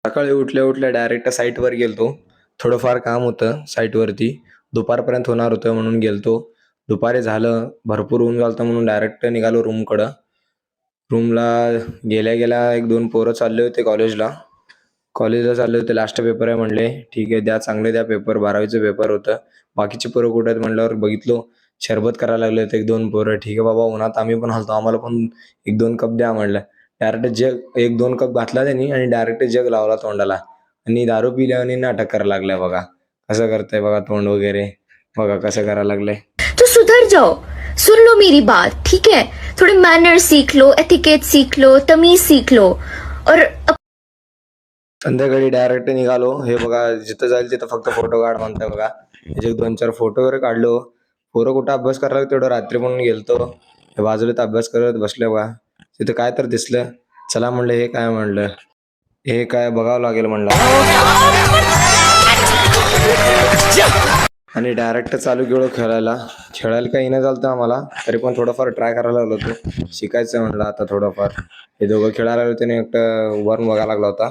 सकाळी उठल्या उठल्या डायरेक्ट साईटवर गेलतो. थोडंफार काम होतं साईटवरती. दुपारपर्यंत होणार होतं म्हणून गेलतो. दुपारी झालं, भरपूर ऊन झालं म्हणून डायरेक्ट निघालो रूमकडं. रूमला गेल्या गेल्या एक दोन पोरं चालले होते कॉलेजला. कॉलेजला चालले होते, लास्ट पेपर आहे म्हणले. ठीक आहे, द्या चांगले द्या पेपर. 12वीचं पेपर होतं. बाकीचे पोरं कुठे आहेत म्हणल्यावर बघितलो, शरबत करायला लागले होते एक दोन पोरं. ठीक आहे बाबा, उन्हात आम्ही पण हलतो, आम्हाला पण एक दोन कप द्या म्हणलं. डायरेक्ट जग एक दोन कप घातला त्यांनी आणि डायरेक्ट जग लावला तोंडाला आणि दारू पिल्याने नाटक करायला लागलाय बघा. कसं करतंय बघा तोंड वगैरे, बघा कसं करायला लागलंय. तो सुधर जाओ, सुन लो मेरी बात, ठीक है? थोड़े मैनर सीख लो, एथिकेट सीख लो, तमीज सीख लो और संध्याकाळी डायरेक्ट निघालो. हे बघा, जिथं जाईल तिथं फक्त फोटो काढ म्हणताय बघा. त्याचे 2-4 फोटो वगैरे काढलो. पोरं कुठं अभ्यास करायला तेवढं रात्री म्हणून गेलतो. हे बाजूला आभ्यास करत बसले बघा. तिथं काय तर दिसलं. चला म्हणलं, हे काय म्हणलं, हे काय बघावं लागेल म्हणलं. आणि डायरेक्ट चालू गेलो खेळायला. खेळायला काही न चालतं आम्हाला, तरी पण थोडंफार ट्राय करायला लागलो होतो. शिकायचं म्हणलं आता थोडंफार. हे दोघं खेळायला लागले, त्याने एकटं वरून बघायला लागला होता.